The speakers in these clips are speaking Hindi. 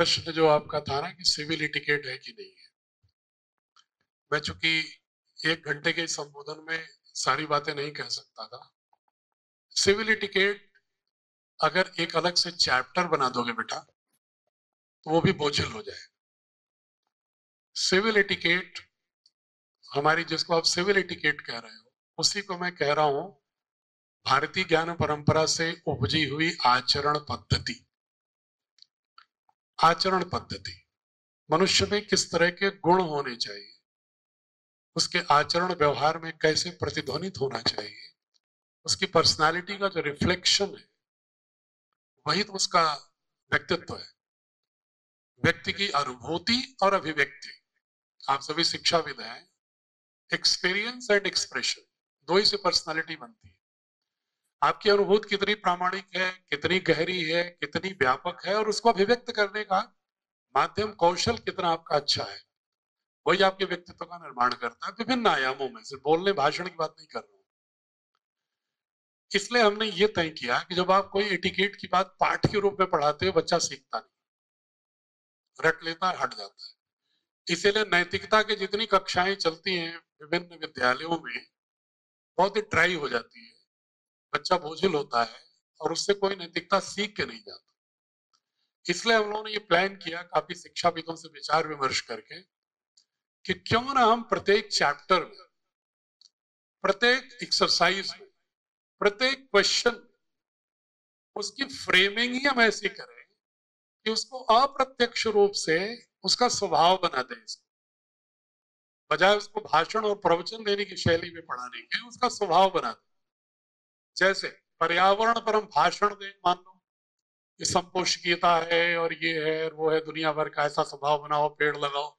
प्रश्न जो आपका था ना कि सिविल इटिकेट है कि नहीं है, मैं चूंकि 1 घंटे के संबोधन में सारी बातें नहीं कह सकता था। सिविल इटिकेट अगर एक अलग से चैप्टर बना दोगे बेटा तो वो भी बोझिल हो जाए। सिविल इटिकेट हमारी, जिसको आप सिविल इटिकेट कह रहे हो, उसी को मैं कह रहा हूं भारतीय ज्ञान परंपरा से उपजी हुई आचरण पद्धति। आचरण पद्धति मनुष्य में किस तरह के गुण होने चाहिए, उसके आचरण व्यवहार में कैसे प्रतिध्वनित होना चाहिए, उसकी पर्सनालिटी का जो रिफ्लेक्शन है वही तो उसका व्यक्तित्व है। व्यक्ति की अनुभूति और अभिव्यक्ति, आप सभी शिक्षाविद हैं, एक्सपीरियंस एंड एक्सप्रेशन, दो ही से पर्सनालिटी बनती है। आपकी अनुभूति कितनी प्रामाणिक है, कितनी गहरी है, कितनी व्यापक है, और उसको अभिव्यक्त करने का माध्यम कौशल कितना आपका अच्छा है, वही आपके व्यक्तित्व का निर्माण करता है विभिन्न आयामों में। सिर्फ बोलने भाषण की बात नहीं कर रहा हूं। इसलिए हमने ये तय किया कि जब आप कोई एटिकेट की बात पाठ के रूप में पढ़ाते हो, बच्चा सीखता नहीं, रट लेता है, हट जाता है। इसीलिए नैतिकता की जितनी कक्षाएं चलती हैं विभिन्न विद्यालयों में, बहुत ही ड्राई हो जाती है, बच्चा बोझिल होता है और उससे कोई नैतिकता सीख के नहीं जाता। इसलिए हम लोगों ने ये प्लान किया काफी शिक्षाविदों से विचार विमर्श करके कि क्यों ना हम प्रत्येक चैप्टर में, प्रत्येक एक्सरसाइज में, प्रत्येक क्वेश्चन, उसकी फ्रेमिंग ही हम ऐसी करें कि उसको अप्रत्यक्ष रूप से उसका स्वभाव बना दें, बजाय उसको भाषण और प्रवचन देने की शैली में पढ़ाने के उसका स्वभाव बना दें। जैसे पर्यावरण पर हम भाषण दें, मान लो ये संपोषकीयता है और ये है और वो है, दुनिया भर का ऐसा स्वभाव बनाओ, पेड़ लगाओ,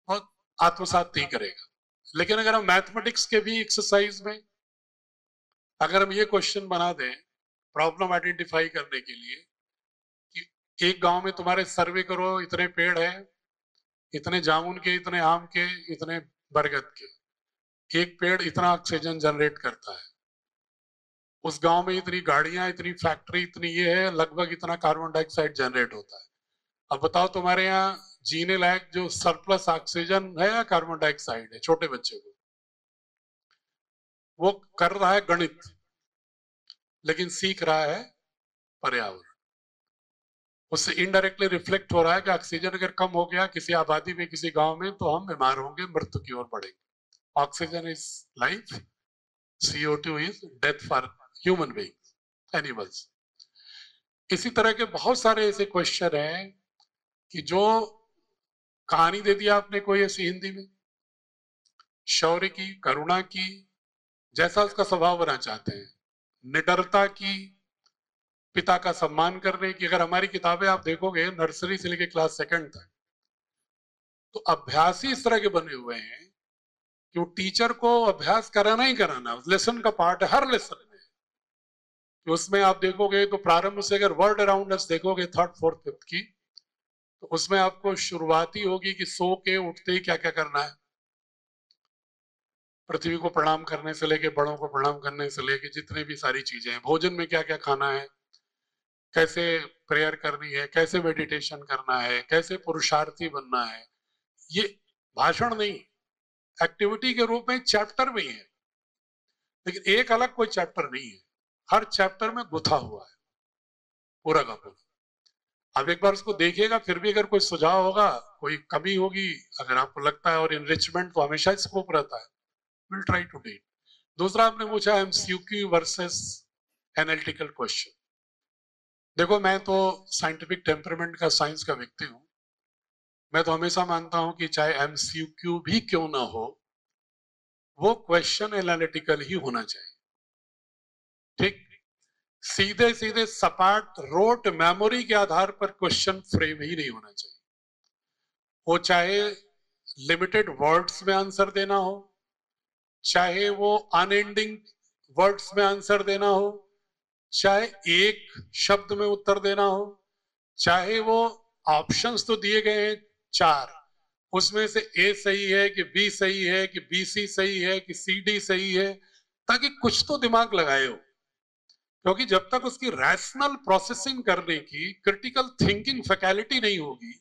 और आत्मसात नहीं करेगा। लेकिन अगर हम मैथमेटिक्स के भी एक्सरसाइज में अगर हम ये क्वेश्चन बना दें प्रॉब्लम आइडेंटिफाई करने के लिए कि एक गांव में तुम्हारे सर्वे करो, इतने पेड़ हैं, इतने जामुन के, इतने आम के, इतने बरगद के, एक पेड़ इतना ऑक्सीजन जनरेट करता है, उस गांव में इतनी गाड़ियां, इतनी फैक्ट्री, इतनी ये है, लगभग इतना कार्बन डाइऑक्साइड जनरेट होता है। अब बताओ तुम्हारे यहाँ जीने लायक जो सरप्लस ऑक्सीजन है या कार्बन डाइऑक्साइड है? छोटे बच्चे को वो कर रहा है गणित, लेकिन सीख रहा है पर्यावरण। उससे इनडायरेक्टली रिफ्लेक्ट हो रहा है कि ऑक्सीजन अगर कम हो गया किसी आबादी में, किसी गांव में, तो हम बीमार होंगे, मृत्यु की ओर बढ़ेंगे। Oxygen is life, CO2 is death for human beings, animals. इसी तरह के बहुत सारे ऐसे क्वेश्चन हैं कि जो कहानी दे दिया आपने कोई ऐसी हिंदी में, शौर्य की, करुणा की, जैसा उसका स्वभाव बना चाहते हैं, निडरता की, पिता का सम्मान करने की। अगर हमारी किताबें आप देखोगे नर्सरी से लेकर क्लास 2 तक, तो अभ्यास ही इस तरह के बने हुए हैं कि वो टीचर को अभ्यास कराना ही कराना, उस लेसन का पार्ट है हर लेसन में। कि उसमें आप देखोगे तो प्रारंभ से अगर वर्ड अराउंड अस देखोगे 3rd 4th 5th की, तो उसमें आपको शुरुआती होगी कि सो के उठते ही क्या क्या करना है, पृथ्वी को प्रणाम करने से लेके, बड़ों को प्रणाम करने से लेके, जितने भी सारी चीजें हैं, भोजन में क्या क्या खाना है, कैसे प्रेयर करनी है, कैसे मेडिटेशन करना है, कैसे पुरुषार्थी बनना है। ये भाषण नहीं, एक्टिविटी के रूप में चैप्टर में ही है, लेकिन एक अलग कोई चैप्टर नहीं है, हर चैप्टर में गुथा हुआ है पूरा का पूरा। अब एक बार उसको देखिएगा, फिर भी अगर कोई सुझाव होगा, कोई कमी होगी, अगर आपको लगता है, और इनरिचमेंट तो हमेशा स्कोप रहता है, विल ट्राई टू डू। दूसरा आपने पूछा MCQ वर्सेस एनालिटिकल क्वेश्चन। देखो, मैं तो साइंटिफिक टेम्परामेंट का, साइंस का व्यक्ति हूं। मैं तो हमेशा मानता हूं कि चाहे MCQ भी क्यों ना हो, वो क्वेश्चन एनालिटिकल ही होना चाहिए। ठीक, सीधे सीधे सपाट रोट मेमोरी के आधार पर क्वेश्चन फ्रेम ही नहीं होना चाहिए। वो चाहे लिमिटेड वर्ड्स में आंसर देना हो, चाहे वो अनएंडिंग वर्ड्स में आंसर देना हो, चाहे एक शब्द में उत्तर देना हो, चाहे वो ऑप्शंस तो दिए गए हैं 4, उसमें से A सही है कि B सही है कि BC सही है कि CD सही है, ताकि कुछ तो दिमाग लगाए हो। क्योंकि जब तक उसकी रैशनल प्रोसेसिंग करने की, क्रिटिकल थिंकिंग फैकल्टी नहीं होगी,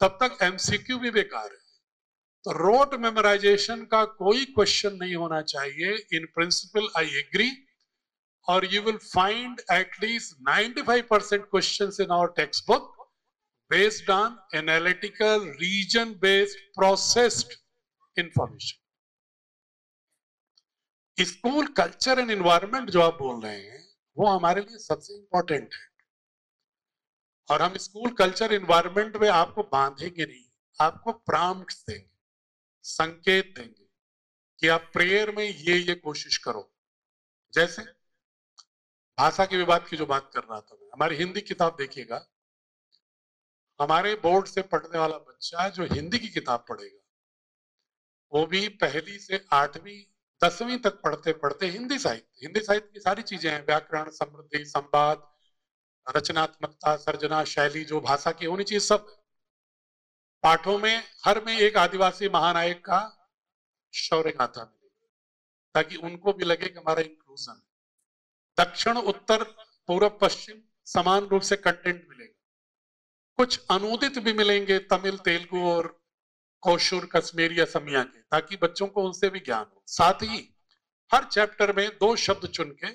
तब तक एमसीक्यू भी बेकार है। तो रोट मेमोराइजेशन का कोई क्वेश्चन नहीं होना चाहिए। इन प्रिंसिपल आई एग्री, और you will find at least 95% questions in our textbook based on analytical, region-based, processed information. School culture and environment जो आप बोल रहे हैं, वो हमारे लिए सबसे इंपॉर्टेंट है। और हम स्कूल कल्चर एनवायरनमेंट में आपको बांधेंगे नहीं, आपको प्रॉम्प्ट्स देंगे, संकेत देंगे कि आप प्रेयर में ये कोशिश करो। जैसे भाषा के विवाद की जो बात कर रहा था मैं, हमारी हिंदी किताब देखिएगा, हमारे बोर्ड से पढ़ने वाला बच्चा जो हिंदी की किताब पढ़ेगा, वो भी पहली से 8वीं 10वीं तक पढ़ते पढ़ते हिंदी साहित्य की सारी चीजें हैं, व्याकरण, समृद्धि, संवाद, रचनात्मकता, सर्जना, शैली, जो भाषा की होनी चाहिए, सब पाठों में हर में एक आदिवासी महानायक का शौर्य गाथा मिलेगी, ताकि उनको भी लगे कि हमारा इंक्लूजन है। दक्षिण, उत्तर, पूर्व, पश्चिम समान रूप से कंटेंट मिलेगा। कुछ अनुदित भी मिलेंगे, तमिल, तेलुगु और कौशुर, कश्मीरी, असमिया के, ताकि बच्चों को उनसे भी ज्ञान हो। साथ ही हर चैप्टर में 2 शब्द चुन के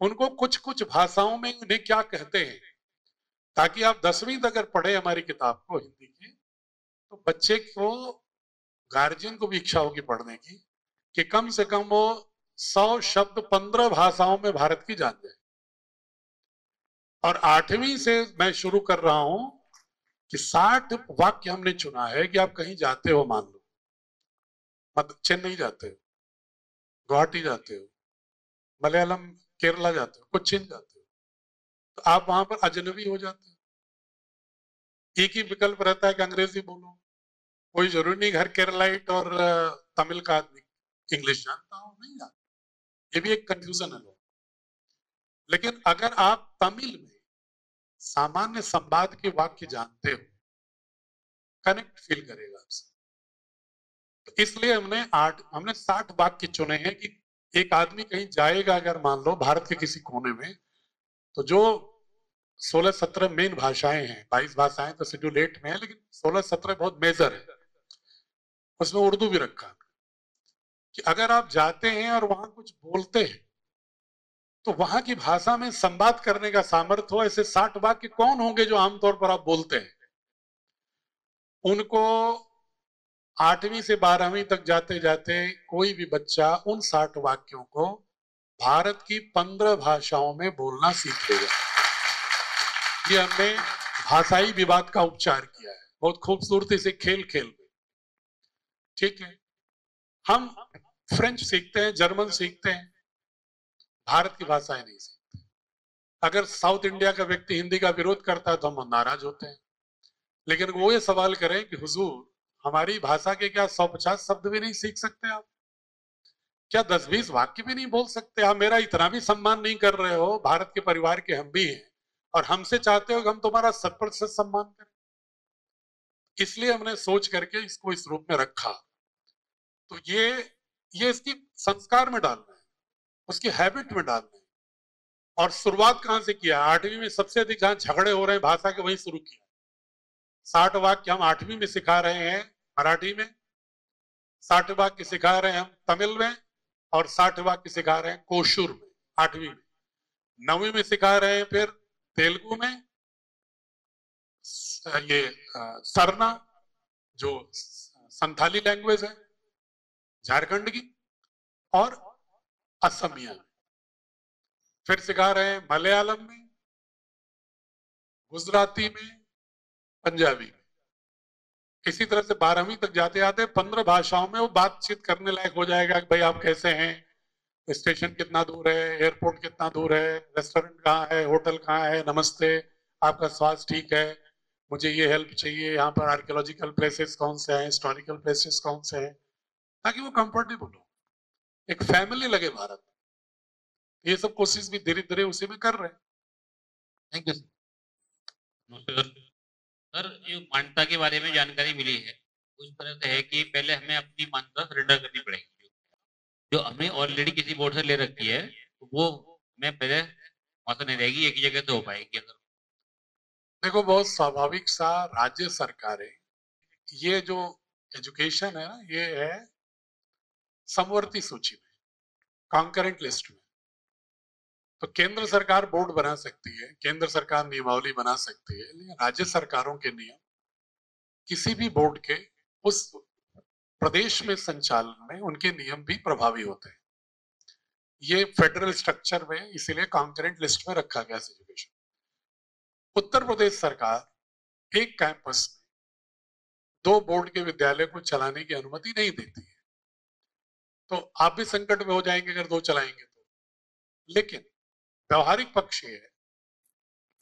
उनको कुछ कुछ भाषाओं में उन्हें क्या कहते हैं, ताकि आप 10वीं तक अगर पढ़े हमारी किताब को हिंदी की, तो बच्चे को, गार्जियन को भी इच्छा होगी पढ़ने की, कि कम से कम वो 100 शब्द 15 भाषाओं में भारत की जान जाए। और 8वीं से मैं शुरू कर रहा हूं कि 60 वाक्य हमने चुना है कि आप कहीं जाते हो, मान लो मतलब चेन्नई जाते हो, गुवाहाटी जाते हो, मलयालम, केरला जाते हो, कोच्चिन जाते हो, तो आप वहां पर अजनबी हो जाते हो। एक ही विकल्प रहता है कि अंग्रेजी बोलो। कोई जरूरी नहीं हर केरलाइट और तमिल का आदमी इंग्लिश जानता हो, नहीं जानता, ये भी एक कंफ्यूजन है लोग। लेकिन अगर आप तमिल में सामान्य संवाद के वाक्य जानते हो, कनेक्ट फील करेगा आपसे। तो इसलिए हमने 60 वाक्य चुने हैं कि एक आदमी कहीं जाएगा अगर मान लो भारत के किसी कोने में, तो जो 16-17 मेन भाषाएं हैं, 22 भाषाएं तो शेड्यूल 8 में है, लेकिन 16-17 बहुत मेजर है, उसमें उर्दू भी रखा, कि अगर आप जाते हैं और वहां कुछ बोलते हैं तो वहां की भाषा में संवाद करने का सामर्थ्य हो। ऐसे 60 वाक्य कौन होंगे जो आमतौर पर आप बोलते हैं, उनको 8वीं से 12वीं तक जाते जाते कोई भी बच्चा उन 60 वाक्यों को भारत की 15 भाषाओं में बोलना सीख लेगा। ये हमने भाषाई विवाद का उपचार किया है बहुत खूबसूरती से, खेल खेल में। ठीक है, हम फ्रेंच सीखते हैं, जर्मन सीखते हैं, भारत की भाषाएं नहीं सीखते। अगर साउथ इंडिया का व्यक्ति हिंदी का विरोध करता है तो हम नाराज होते हैं। लेकिन वो ये सवाल करें कि हुजूर, हमारी भाषा के क्या 150 शब्द भी नहीं सीख सकते आप? क्या 10-20 वाक्य भी नहीं बोल सकते आप? मेरा इतना भी सम्मान नहीं कर रहे हो? भारत के परिवार के हम भी हैं, और हमसे चाहते हो कि हम तुम्हारा 100% सम्मान करें। इसलिए हमने सोच करके इसको इस रूप में रखा। तो ये इसकी संस्कार में डालना है, उसकी हैबिट में डालना है। और शुरुआत कहां से किया? 8वीं में सबसे अधिक जहां झगड़े हो रहे हैं भाषा के, वहीं शुरू किया। 60 वाक्य हम 8वीं में सिखा रहे हैं मराठी में, 60 वाक्य सिखा रहे हैं हम तमिल में, और 60 वाक्य सिखा रहे हैं कोशुर में 8वीं में। 9वीं में सिखा रहे हैं फिर तेलुगु में ये सरना, जो संथाली लैंग्वेज है झारखंड की, और असमिया में। फिर सिखा रहे हैं मलयालम में, गुजराती में, पंजाबी में। इसी तरह से 12वीं तक जाते जाते 15 भाषाओं में वो बातचीत करने लायक हो जाएगा कि भाई आप कैसे हैं, स्टेशन कितना दूर है, एयरपोर्ट कितना दूर है, रेस्टोरेंट कहाँ है, होटल कहाँ है, नमस्ते, आपका स्वास्थ्य ठीक है, मुझे ये हेल्प चाहिए, यहाँ पर आर्कियोलॉजिकल प्लेसेस कौन से हैं, हिस्टोरिकल प्लेसेस कौन से हैं, ताकि वो कंफर्टेबल हो, एक फैमिली लगे भारत। ये सब कोशिश भी धीरे धीरे उसी में कर रहे हैं। Thank you sir. ये मान्यता के बारे में जानकारी मिली है, उस तरह से है कि पहले हमें अपनी मान्यता सरेंडर करनी पड़ेगी। जो हमने ऑलरेडी किसी बोर्ड से ले रखी है, वो में पहले वहाँ तो नहीं रहेगी, एक ही जगह तो हो पाएगी अगर। देखो, बहुत स्वाभाविक सा, राज्य सरकारें, ये जो एजुकेशन है ना, ये है समवर्ती सूची में, कॉन्करेंट लिस्ट में। तो केंद्र सरकार बोर्ड बना सकती है, केंद्र सरकार नियमावली बना सकती है, लेकिन राज्य सरकारों के नियम किसी भी बोर्ड के उस प्रदेश में संचालन में उनके नियम भी प्रभावी होते हैं। ये फेडरल स्ट्रक्चर में इसीलिए कॉन्करेंट लिस्ट में रखा गया एजुकेशन। उत्तर प्रदेश सरकार एक कैंपस में 2 बोर्ड के विद्यालय को चलाने की अनुमति नहीं देती है। तो आप भी संकट में हो जाएंगे अगर 2 चलाएंगे तो। लेकिन व्यवहारिक पक्ष ये है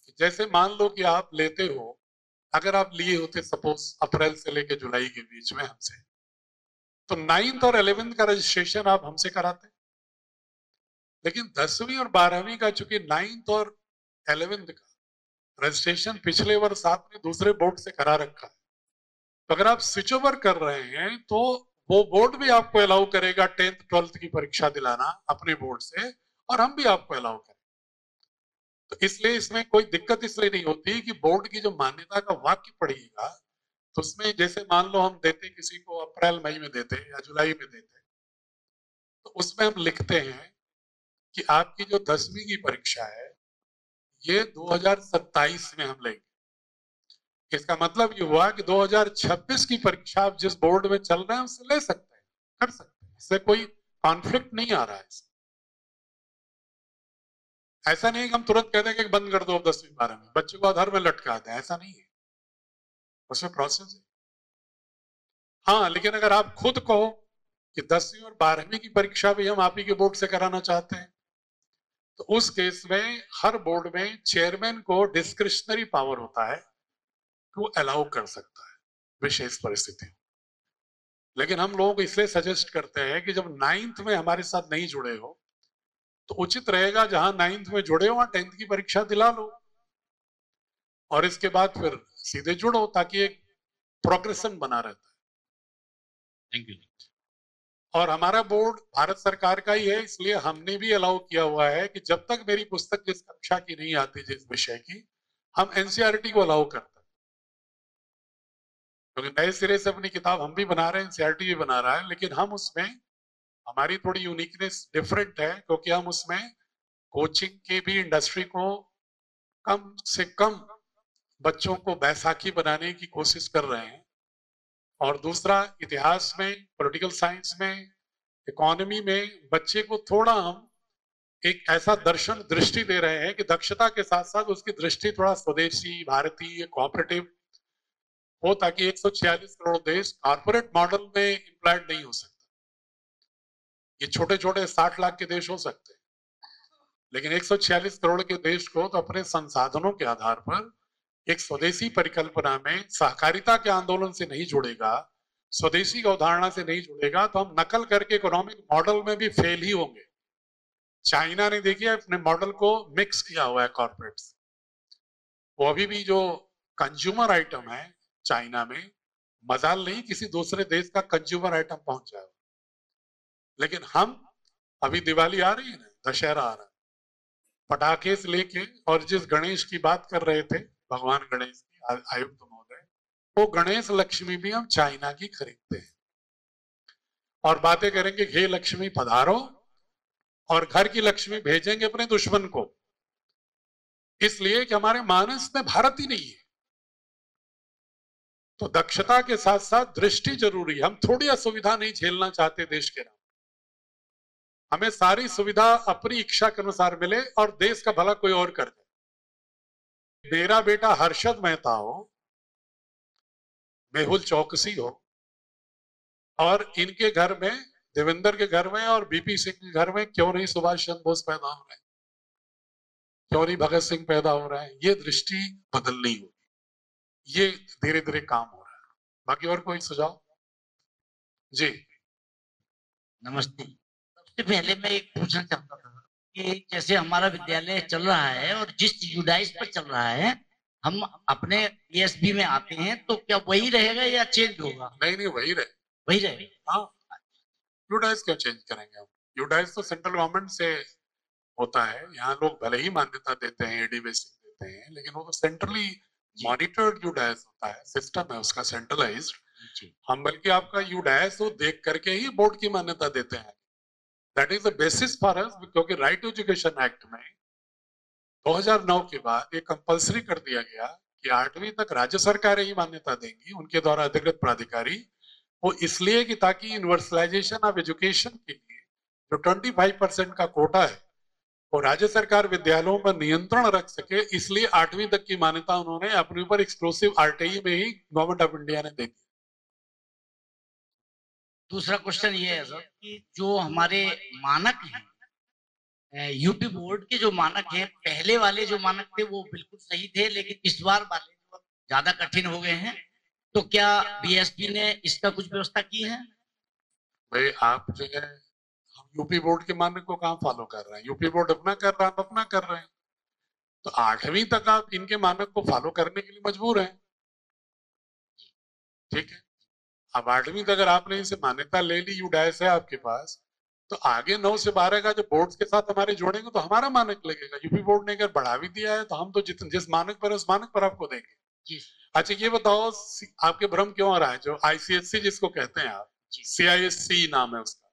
कि जैसे मान लो कि आप लेते हो, अगर आप लिए होते सपोज अप्रैल से लेकर जुलाई के बीच में हमसे, तो 9th और 11th का रजिस्ट्रेशन आप हमसे कराते। लेकिन 10वीं और 12वीं का चूंकि 9th और 11th का रजिस्ट्रेशन पिछले वर्ष आपने दूसरे बोर्ड से करा रखा है, तो अगर आप स्विच ओवर कर रहे हैं तो वो बोर्ड भी आपको अलाउ करेगा 10th 12th की परीक्षा दिलाना अपने बोर्ड से, और हम भी आपको अलाउ करें। तो इसलिए इसमें कोई दिक्कत इसलिए नहीं होती कि बोर्ड की जो मान्यता का वाक्य पढ़िएगा, तो उसमें जैसे मान लो हम देते किसी को अप्रैल मई में देते या जुलाई में देते, तो उसमें हम लिखते हैं कि आपकी जो 10वीं की परीक्षा है ये 2027 में हम लेंगे। इसका मतलब ये हुआ कि 2026 की परीक्षा आप जिस बोर्ड में चल रहे हैं उससे ले सकते हैं, कर सकते हैं, इससे कोई कॉन्फ्लिक्ट नहीं आ रहा है। ऐसा नहीं कि हम तुरंत कह दें कि बंद कर दो 10वीं 12वीं, बच्चे को आधार में लटका दें, ऐसा नहीं है, उसमें प्रोसेस है। हाँ, लेकिन अगर आप खुद कहो कि 10वीं और 12वीं की परीक्षा भी हम आप ही के बोर्ड से कराना चाहते हैं, तो उस केस में हर बोर्ड में चेयरमैन को डिस्क्रिशनरी पावर होता है कि वो अलाउ कर सकता है विशेष परिस्थिति। लेकिन हम लोगों को इसलिए सजेस्ट करते हैं कि जब 9th में हमारे साथ नहीं जुड़े हो, तो उचित रहेगा जहां 9th में जुड़े हो वहां 10th की परीक्षा दिला लो, और इसके बाद फिर सीधे जुड़ो, ताकि एक प्रोग्रेशन बना रहता है। Thank you. और हमारा बोर्ड भारत सरकार का ही है, इसलिए हमने भी अलाउ किया हुआ है कि जब तक मेरी पुस्तक जिस कक्षा की नहीं आती, जिस विषय की, हम एनसीईआरटी को अलाउ करते हैं। क्योंकि नए सिरे से अपनी किताब हम भी बना रहे हैं, एनसीईआरटी भी बना रहा है, लेकिन हम उसमें, हमारी थोड़ी यूनिकनेस डिफरेंट है, क्योंकि हम उसमें कोचिंग की भी इंडस्ट्री को कम से कम बच्चों को बैसाखी बनाने की कोशिश कर रहे हैं। और दूसरा, इतिहास में, पॉलिटिकल साइंस में, इकोनॉमी में बच्चे को थोड़ा हम एक ऐसा दर्शन दृष्टि दे रहे हैं कि दक्षता के साथ साथ उसकी दृष्टि थोड़ा स्वदेशी, भारतीय, कोऑपरेटिव हो, ताकि 146 करोड़ देश कॉर्पोरेट मॉडल में इम्प्लॉयड नहीं हो सकता। ये छोटे छोटे 60 लाख के देश हो सकते हैं, लेकिन 146 करोड़ के देश को तो अपने संसाधनों के आधार पर एक स्वदेशी परिकल्पना में, सहकारिता के आंदोलन से नहीं जुड़ेगा, स्वदेशी की अवधारणा से नहीं जुड़ेगा, तो हम नकल करके इकोनॉमिक मॉडल में भी फेल ही होंगे। चाइना ने देखिए अपने मॉडल को मिक्स किया हुआ है कॉर्पोरेट से, वो अभी भी जो कंज्यूमर आइटम है चाइना में, मजाल नहीं किसी दूसरे देश का कंज्यूमर आइटम पहुंच जाए। लेकिन हम, अभी दिवाली आ रही है ना, दशहरा आ रहा है, पटाखे से लेके, और जिस गणेश की बात कर रहे थे, भगवान गणेश की, आयुक्त महोदय, वो गणेश लक्ष्मी भी हम चाइना की खरीदते हैं, और बातें करेंगे हे लक्ष्मी पधारो, और घर की लक्ष्मी भेजेंगे अपने दुश्मन को, इसलिए कि हमारे मानस में भारत ही नहीं है। तो दक्षता के साथ साथ दृष्टि जरूरी है। हम थोड़ी असुविधा नहीं झेलना चाहते देश के नाम, हमें सारी सुविधा अपनी इच्छा के अनुसार मिले और देश का भला कोई और कर दे। मेरा बेटा हर्षद मेहता हो, मेहुल चौकसी हो, और इनके घर में, देवेंद्र के घर में और बीपी सिंह के घर में क्यों नहीं सुभाष चंद्र बोस पैदा हो रहे हैं, क्यों नहीं भगत सिंह पैदा हो रहा है? ये दृष्टि बदलनी होगी, ये धीरे धीरे काम हो रहा है। बाकी और कोई सुझाव? जी नमस्ते। सबसे पहले मैं एक पूछना चाहता था कि जैसे हमारा विद्यालय चल रहा है और जिस यूडाइस पर चल रहा है, हम अपने पीएसबी में आते हैं, तो क्या वही रहेगा या चेंज होगा? नहीं, वही रहे, वही रहेगा। हाँ, यूडाइस क्यों चेंज करेंगे हम? यूडाइस तो सेंट्रल गवर्नमेंट से होता है, यहाँ लोग भले ही मान्यता देते हैं, एडी बेसिक देते हैं, लेकिन वो तो सेंट्रली मॉनिटर्ड यूडाइस होता है, सिस्टम है उसका सेंट्रलाइज्ड। हम बल्कि आपका यूडाइस वो देख करके ही बोर्ड की मान्यता देते हैं। That is the basis for us, क्योंकि राइट टू एजुकेशन एक्ट में 2009 के बाद ये कंपलसरी कर दिया गया कि 8वीं तक राज्य सरकारें ही मान्यता देंगी, उनके द्वारा अधिकृत प्राधिकारी। वो इसलिए कि ताकि यूनिवर्सलाइजेशन ऑफ एजुकेशन के लिए जो 25% का कोटा है वो राज्य सरकार विद्यालयों पर नियंत्रण रख सके, इसलिए 8वीं तक की मान्यता उन्होंने अपने ऊपर एक्सक्लूसिव आरटीई में ही गवर्नमेंट ऑफ इंडिया ने दे दी। दूसरा क्वेश्चन ये है सर कि जो हमारे मानक हैं, यूपी बोर्ड के जो मानक हैं, पहले वाले जो मानक थे वो बिल्कुल सही थे, लेकिन इस बार वाले ज्यादा कठिन हो गए हैं, तो क्या बीएसपी ने इसका कुछ व्यवस्था की है? भाई आप जो है, हम यूपी बोर्ड के मानक को कहाँ फॉलो कर रहे हैं? यूपी बोर्ड अपना कर रहा है, हम अपना कर रहे हैं। तो 8वीं तक आप इनके मानक को फॉलो करने के लिए मजबूर हैं, ठीक है। अब 8वीं तक अगर आपने इसे मान्यता ले ली, यूडाइस है आपके पास, तो आगे 9 से 12 का जो बोर्ड के साथ हमारे जोड़ेंगे तो हमारा मानक लगेगा। यूपी बोर्ड ने अगर बढ़ा भी दिया है तो हम तो जिस मानक पर है उस मानक पर आपको देंगे। अच्छा ये बताओ, आपके भ्रम क्यों आ रहा है? जो आईसीएससी जिसको कहते हैं आप, CISC नाम है उसका,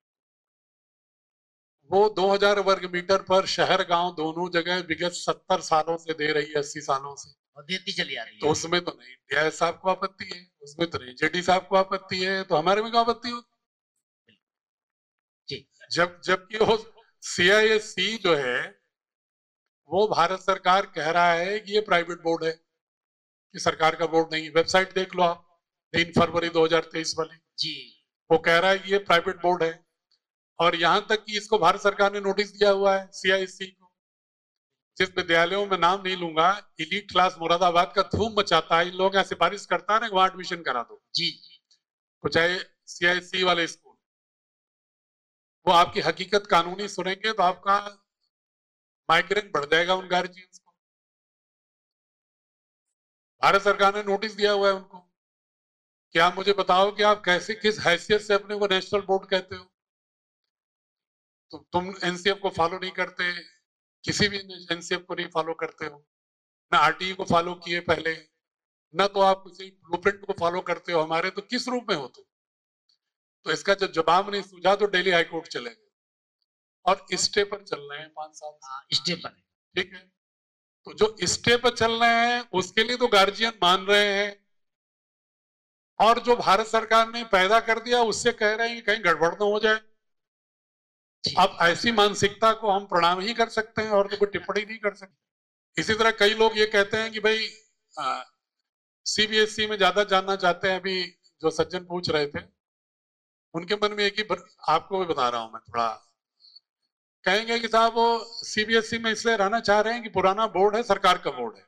वो 2000 वर्ग मीटर पर शहर गांव दोनों जगह विगत 70 सालों से दे रही है, 80 सालों से, और देती चली आ रही है। तो उसमें तो नहीं डीआई साहब को आपत्ति है, उसमें तो नहीं जेडी साहब को आपत्ति है, तो हमारे में क्या आपत्ति होती? जबकि वो CISC जो है वो भारत सरकार कह रहा है कि ये प्राइवेट बोर्ड है, कि सरकार का बोर्ड नहीं। वेबसाइट देख लो आप, 3 फरवरी 2023 वाली जी, वो कह रहा है कि ये प्राइवेट बोर्ड है। और यहाँ तक कि इसको भारत सरकार ने नोटिस दिया हुआ है CISC को। जिस विद्यालयों में नाम नहीं लूंगा, इलीट क्लास मुरादाबाद का धूम मचाता है, इन लोगों का सिफारिश करता है ना वहां एडमिशन करा दो जी, तो चाहे CISC वाले स्कूल, वो आपकी हकीकत कानूनी सुनेंगे तो आपका माइग्रेन बढ़ जाएगा उन गार्जियंस को। भारत सरकार ने नोटिस दिया हुआ है उनको कि आप मुझे बताओ कि आप कैसे, किस हैसियत से अपने को नेशनल बोर्ड कहते हो। तो तुम NCF को फॉलो नहीं करते, किसी भी NCF को नहीं फॉलो करते हो, ना RTE को फॉलो किए पहले, ना तो आप किसी ब्लूप्रिंट को फॉलो करते हो हमारे, तो किस रूप में हो तुम? तो इसका जब जवाब नहीं सूझा तो दिल्ली हाईकोर्ट चले गए और स्टे पर चल रहे हैं 5 साल से। स्टे पर, ठीक है, तो जो स्टे पर चल रहे हैं उसके लिए तो गार्जियन मान रहे हैं, और जो भारत सरकार ने पैदा कर दिया उससे कह रहे हैं कि कहीं गड़बड़ न हो जाए। अब ऐसी मानसिकता को हम प्रणाम ही कर सकते हैं और तो कोई टिप्पणी नहीं कर सकते। इसी तरह कई लोग ये कहते हैं कि भाई CBSE में ज्यादा जानना चाहते हैं, अभी जो सज्जन पूछ रहे थे उनके मन में एक ही आपको भी बता रहा हूं मैं, थोड़ा कहेंगे कि साहब वो CBSE में इसलिए रहना चाह रहे हैं कि पुराना बोर्ड है, सरकार का बोर्ड है,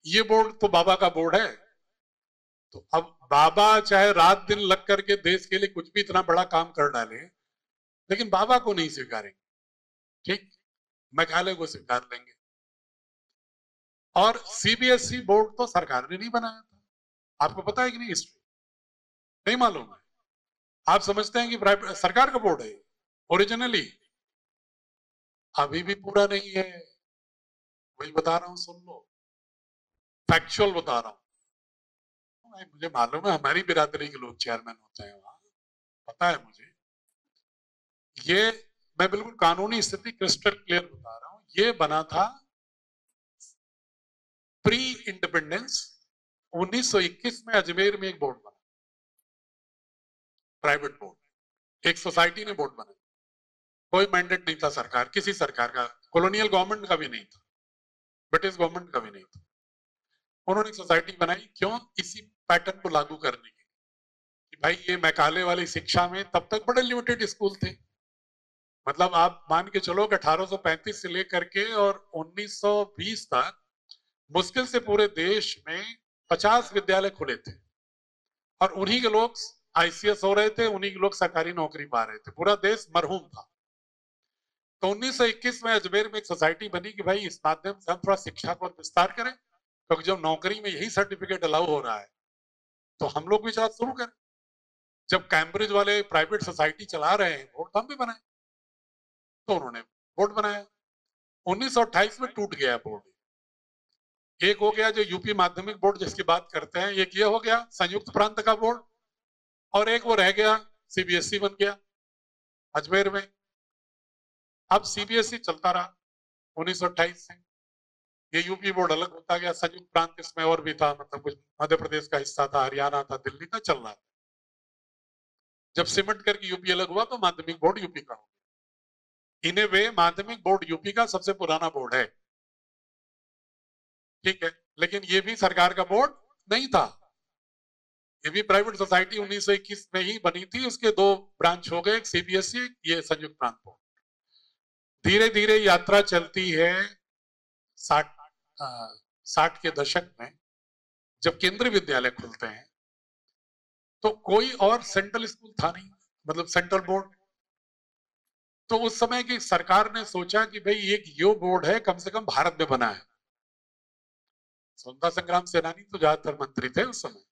ये बोर्ड तो बाबा का बोर्ड है। तो अब बाबा चाहे रात दिन लग करके देश के लिए कुछ भी इतना बड़ा काम कर डाले, लेकिन बाबा को नहीं स्वीकारेंगे, ठीक, मेघालय को स्वीकार लेंगे। और CBSE बोर्ड तो सरकार ने नहीं बनाया था, आपको पता है कि नहीं? हिस्ट्री नहीं मालूम है? आप समझते हैं कि प्राइवेट सरकार का बोर्ड है ओरिजिनली? अभी भी पूरा नहीं है, वही बता रहा हूं, सुन लो, फैक्चुअल बता रहा हूं। मुझे मालूम है हमारी बिरादरी के लोग चेयरमैन होते हैं वहां, पता है मुझे। ये मैं बिल्कुल कानूनी स्थिति क्रिस्टल क्लियर बता रहा हूं। ये बना था प्री इंडिपेंडेंस, 1921 में अजमेर में एक बोर्ड बना, प्राइवेट बोर्ड, एक सोसाइटी ने बोर्ड बनाया, कोई मैंडेट नहीं था सरकार, किसी सरकार का, कॉलोनियल गवर्नमेंट का भी नहीं था, ब्रिटिश गवर्नमेंट का भी नहीं था। उन्होंने सोसाइटी बनाई, क्यों? इसी पैटर्न को लागू करने के लिए कि भाई ये मैकाले वाली शिक्षा में तब तक बड़े लिमिटेड स्कूल थे, मतलब आप मान के चलो कि 1835 से लेकर के और 1920 तक मुश्किल से पूरे देश में 50 विद्यालय खुले थे, और उन्हीं के लोग ICS हो रहे थे, उन्हीं के लोग सरकारी नौकरी पा रहे थे, पूरा देश मरहूम था। तो 1921 में अजमेर में एक सोसाइटी बनी कि भाई इस माध्यम से हम थोड़ा शिक्षा को विस्तार करें, क्योंकि जब नौकरी में यही सर्टिफिकेट अलाउ हो रहा है तो हम लोग भी चाह शुरू करें। जब कैम्ब्रिज वाले प्राइवेट सोसाइटी चला रहे हैं वोट, हम भी बनाए। तो उन्होंने बोर्ड बनाया। 1928 में टूट गया बोर्ड। एक हो गया जो यूपी माध्यमिक बोर्ड जिसकी बात करते हैं, एक ये हो गया संयुक्त प्रांत का बोर्ड, और एक वो रह गया सीबीएसई बन गया अजमेर में। अब सीबीएसई चलता रहा 1928 से। ये यूपी बोर्ड अलग होता गया, संयुक्त प्रांत इसमें और भी था, मतलब कुछ मध्य प्रदेश का हिस्सा था, हरियाणा था, दिल्ली था, चल रहा था। जब सिमट करके यूपी अलग हुआ तो माध्यमिक बोर्ड यूपी का हो गया। इन ए वे माध्यमिक बोर्ड यूपी का सबसे पुराना बोर्ड है, ठीक है, लेकिन ये भी सरकार का बोर्ड नहीं था, ये भी प्राइवेट सोसाइटी 1921 में ही बनी थी। उसके दो ब्रांच हो गए, एक सीबीएसई, ये संयुक्त प्रांत बोर्ड। धीरे धीरे यात्रा चलती है 60 के दशक में, जब केंद्रीय विद्यालय खुलते हैं तो कोई और सेंट्रल स्कूल था नहीं, मतलब सेंट्रल बोर्ड। तो उस समय की सरकार ने सोचा कि भाई एक यो बोर्ड है, कम से कम भारत में बना है। स्वतंत्रता संग्राम सेनानी तो ज्यादातर मंत्री थे उस समय,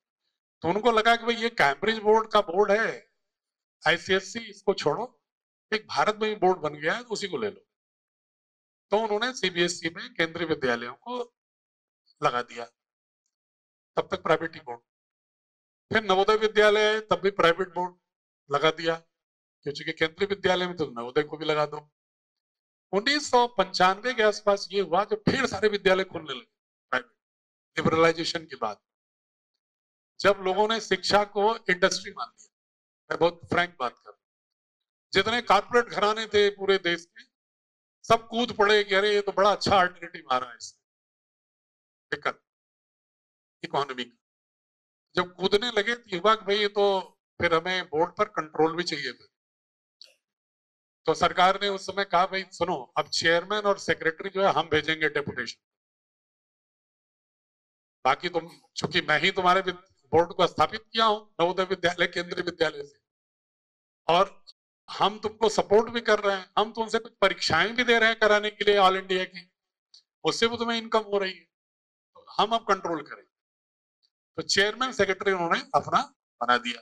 तो उनको लगा कि भाई ये कैम्ब्रिज बोर्ड का बोर्ड है, आईसीएससी, इसको छोड़ो, एक भारत में ही बोर्ड बन गया है, उसी को ले लो। तो उन्होंने सीबीएसई में केंद्रीय विद्यालयों को लगा दिया, तब तक प्राइवेट ही बोर्ड। फिर नवोदय विद्यालय, तब भी प्राइवेट बोर्ड लगा दिया, क्योंकि केंद्रीय विद्यालय में तो नवोदय को भी लगा दो। 1995 के आसपास ये हुआ जब फिर सारे विद्यालय खुलने लगे प्राइवेट, लिबरलाइजेशन के बाद, जब लोगों ने शिक्षा को इंडस्ट्री मान लिया। मैं बहुत फ्रैंक बात कर रहा हूं, जितने कॉर्पोरेट घराने थे पूरे देश के, सब कूद पड़े कि अरे ये तो बड़ा अच्छा अल्टरनेटिव आ रहा है इसमें, दिक्कत इकोनॉमी का। जब कूदने लगे तो युवा भाई ये तो फिर हमें बोर्ड पर कंट्रोल भी चाहिए था। तो सरकार ने उस समय कहा भाई सुनो, अब चेयरमैन और सेक्रेटरी जो है हम भेजेंगे डेपुटेशन, बाकी तुम, चूंकि मैं ही तुम्हारे बोर्ड को स्थापित किया हूं नवोदय विद्यालय केंद्रीय विद्यालय से, और हम तुमको सपोर्ट भी कर रहे हैं, हम तुमसे कुछ परीक्षाएं भी दे रहे हैं कराने के लिए ऑल इंडिया की, उससे भी तुम्हें इनकम हो रही है, तो हम अब कंट्रोल करें। तो चेयरमैन सेक्रेटरी उन्होंने अपना बना दिया।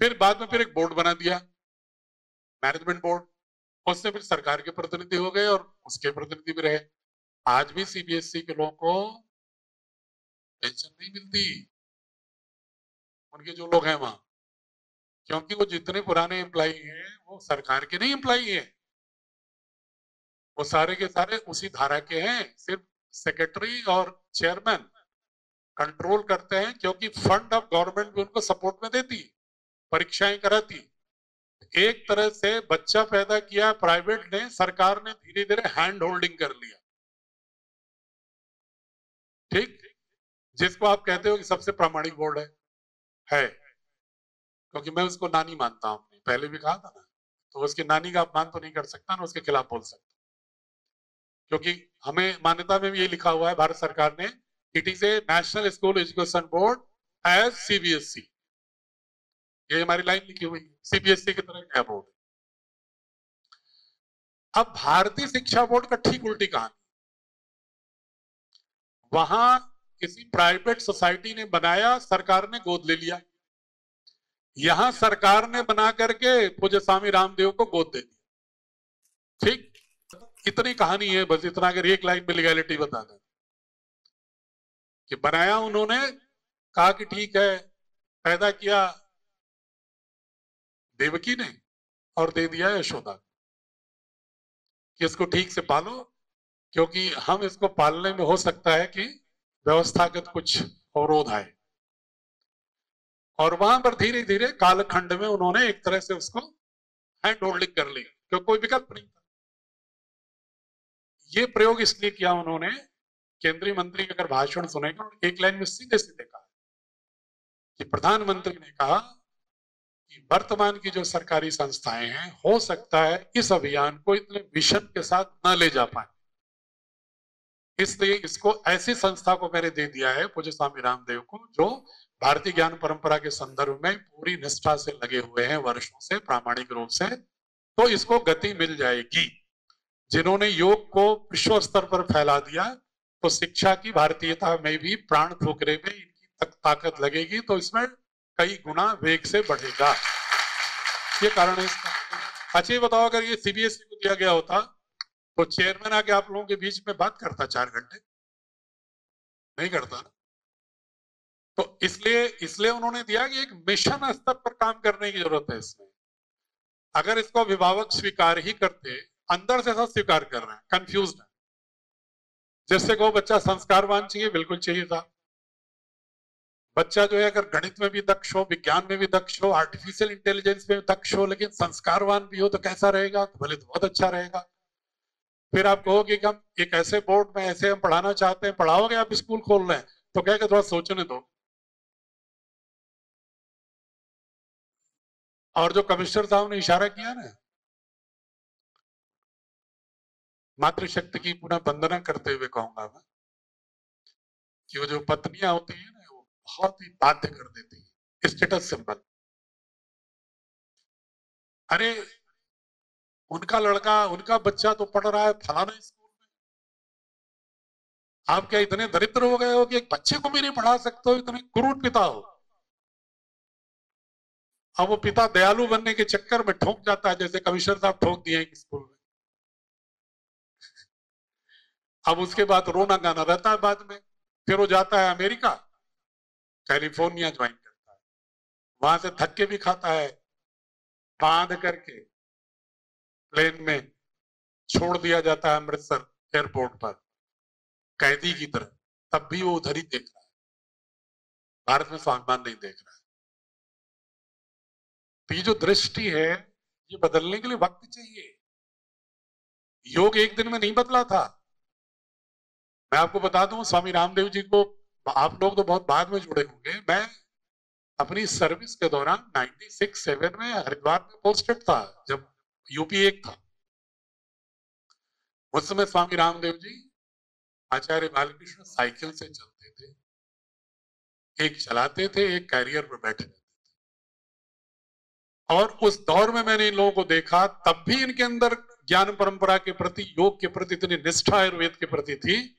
फिर बाद में फिर एक बोर्ड बना दिया, मैनेजमेंट बोर्ड, उससे फिर सरकार के प्रतिनिधि हो गए और उसके प्रतिनिधि भी रहे। आज भी सीबीएसई के लोगों को पेंशन नहीं मिलती, उनके जो लोग हैं वहां, क्योंकि वो जितने पुराने एम्प्लॉई हैं वो सरकार के नहीं एम्प्लॉई हैं, वो सारे के सारे उसी धारा के हैं। सिर्फ सेक्रेटरी और चेयरमैन कंट्रोल करते हैं, क्योंकि फंड ऑफ गवर्नमेंट भी उनको सपोर्ट में देती, परीक्षाएं कराती। एक तरह से बच्चा पैदा किया प्राइवेट ने, सरकार ने धीरे धीरे हैंड होल्डिंग कर लिया, ठीक, जिसको आप कहते हो कि सबसे प्रामाणिक बोर्ड है, क्योंकि मैं उसको नानी मानता हूं, पहले भी कहा था ना, तो उसकी नानी का अपमान तो नहीं कर सकता ना, उसके खिलाफ बोल सकता, क्योंकि हमें मान्यता में भी ये लिखा हुआ है भारत सरकार ने, it is a national school education board as CBSE, ये हमारी लाइन लिखी हुई है, सीबीएसई की तरह नया बोर्ड। अब भारतीय शिक्षा बोर्ड का ठीक उल्टी कहानी, वहां किसी प्राइवेट सोसाइटी ने बनाया, सरकार ने गोद ले लिया। यहां सरकार ने बना करके पूज्य स्वामी रामदेव को गोद दे दिया, ठीक, इतनी कहानी है बस। इतना अगर एक लाइन में लीगैलिटी बता दें कि बनाया उन्होंने, कहा कि ठीक है, पैदा किया देवकी ने और दे दिया यशोदा कि इसको ठीक से पालो, क्योंकि हम इसको पालने में हो सकता है कि व्यवस्थागत कुछ अवरोध आए। और वहां पर धीरे धीरे कालखंड में उन्होंने एक तरह से उसको हैंड होल्डिंग कर ली, क्योंकि कोई विकल्प नहीं था। ये प्रयोग इसलिए किया उन्होंने, केंद्रीय मंत्री के अगर भाषण सुनेंगे, एक लाइन में सीधे सीधे कहा कि प्रधानमंत्री ने कहा कि वर्तमान की जो सरकारी संस्थाएं हैं, हो सकता है इस अभियान को इतने विजन के साथ न ले जा पाए, इसलिए इसको ऐसी संस्था को मैंने दे दिया है पूज्य स्वामी रामदेव को, जो भारतीय ज्ञान परंपरा के संदर्भ में पूरी निष्ठा से लगे हुए हैं वर्षों से, प्रामाणिक रूप से, तो इसको गति मिल जाएगी। जिन्होंने योग को विश्व स्तर पर फैला दिया, तो शिक्षा की भारतीयता में भी प्राण फूकने में इनकी ताकत लगेगी, तो इसमें कई गुना वेग से बढ़ेगा। ये कारण है इसका। अच्छा ये बताओ, अगर ये सीबीएसई को दिया गया होता तो चेयरमैन आके आप लोगों के बीच में बात करता 4 घंटे? नहीं करता। तो इसलिए उन्होंने दिया कि एक मिशन स्तर पर काम करने की जरूरत है इसमें। अगर इसको अभिभावक स्वीकार ही करते, अंदर से सब स्वीकार कर रहे हैं, कंफ्यूज है। जिससे को बच्चा संस्कारवान चाहिए, बिल्कुल चाहिए था। बच्चा जो है अगर गणित में भी दक्ष हो, विज्ञान में भी दक्ष हो, आर्टिफिशियल इंटेलिजेंस में दक्ष हो, लेकिन संस्कारवान भी हो तो कैसा रहेगा? तो भले तो बहुत अच्छा रहेगा। फिर आप कहोगे कि हम एक ऐसे बोर्ड में ऐसे हम पढ़ाना चाहते हैं, पढ़ाओगे आप स्कूल खोल रहे हैं, तो कहेगा थोड़ा सोचने दो। और जो कमिश्नर साहब ने इशारा किया ना, मातृशक्ति की पुनः वंदना करते हुए कहूंगा मैं कि वो जो पत्नियां होती है ना, वो बहुत ही बाध्य कर देती है स्टेटस सिंबल। अरे उनका लड़का, उनका बच्चा तो पढ़ रहा है फलाना स्कूल में, आप क्या इतने दरिद्र हो गए हो कि एक बच्चे को भी नहीं पढ़ा सकते हो? इतने क्रूर पिता हो। अब वो पिता दयालु बनने के चक्कर में ठोक जाता है, जैसे कमिश्नर साहब ठोक दिए हैं स्कूल में। अब उसके बाद रोना गाना रहता है बाद में। फिर वो जाता है अमेरिका, कैलिफोर्निया ज्वाइन करता है, वहां से धक्के भी खाता है, बांध करके प्लेन में छोड़ दिया जाता है अमृतसर एयरपोर्ट पर कैदी की तरह। तब भी वो उधर ही देख रहा है, भारत में स्वाभिमान नहीं देख रहा है। तो ये जो दृष्टि है, ये बदलने के लिए वक्त चाहिए। योग एक दिन में नहीं बदला था। मैं आपको बता दूं, स्वामी रामदेव जी को आप लोग तो बहुत बाद में जुड़े होंगे। मैं अपनी सर्विस के दौरान 96-7 में हरिद्वार में पोस्टेड था, जब यूपी 1 था। उस समय स्वामी रामदेव जी आचार्य बालकृष्ण साइकिल से चलते थे, एक चलाते थे, एक कैरियर पर बैठे रहते थे। और उस दौर में मैंने इन लोगों को देखा, तब भी इनके अंदर ज्ञान परंपरा के प्रति, योग के प्रति इतनी निष्ठा आयुर्वेद के प्रति थी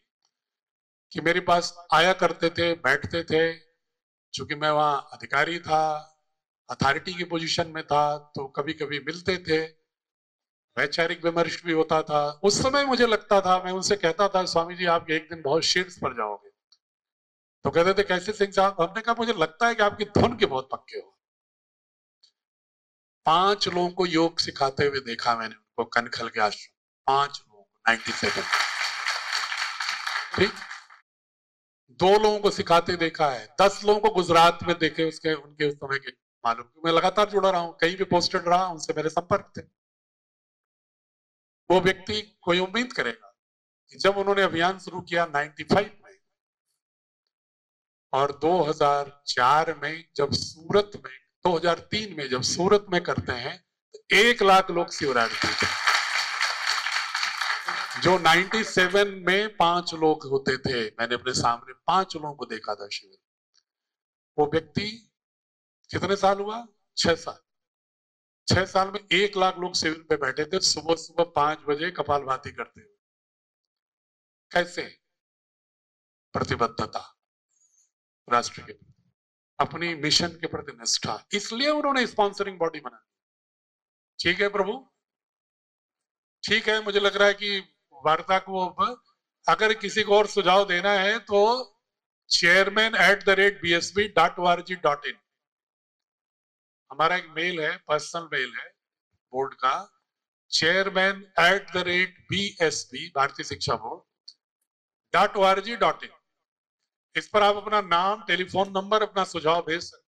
कि मेरे पास आया करते थे, बैठते थे। चूंकि मैं वहां अधिकारी था, अथॉरिटी की पोजीशन में था, तो कभी कभी मिलते थे, वैचारिक विमर्श भी होता था। उस समय मुझे लगता था, मैं उनसे कहता था, स्वामी जी आप एक दिन बहुत शीर्ष पर जाओगे। तो कहते थे कैसे सिंह साहब? हमने कहा मुझे लगता है कि आपकी धुन के बहुत पक्के हो। 5 लोगों को योग सिखाते हुए देखा मैंने उनको, कनखल के आश्रम, 5 लोगों को 97। ठीक, 2 लोगों को सिखाते देखा है, 10 लोगों को गुजरात में देखे, उसके उनके उस समय के मालूम। मैं लगातार जुड़ा रहा हूं, कहीं भी पोस्टेड रहा, उनसे मेरे संपर्क थे। वो व्यक्ति कोई उम्मीद करेगा कि जब उन्होंने अभियान शुरू किया 95 में और 2004 में जब सूरत में, 2003 में जब सूरत में करते हैं, तो 1 लाख लोग शिविरार्थी थे। जो 97 में 5 लोग होते थे, मैंने अपने सामने 5 लोगों को देखा था शिविर। वो व्यक्ति कितने साल हुआ? 6 साल। 6 साल में 1 लाख लोग शिविर पे बैठे थे, सुबह सुबह 5 बजे कपालभाति करते हुए। कैसे? प्रतिबद्धता राष्ट्र के प्रति, अपनी मिशन के प्रति निष्ठा। इसलिए उन्होंने स्पॉन्सरिंग बॉडी बना। ठीक है प्रभु, ठीक है। मुझे लग रहा है कि वार्ता को अब अगर किसी को और सुझाव देना है तो chairman@bsb.org.in हमारा एक मेल है, पर्सनल मेल है बोर्ड का, chairman@bsb भारतीय शिक्षा बोर्ड .org.in। इस पर आप अपना नाम, टेलीफोन नंबर, अपना सुझाव भेज सकते हैं।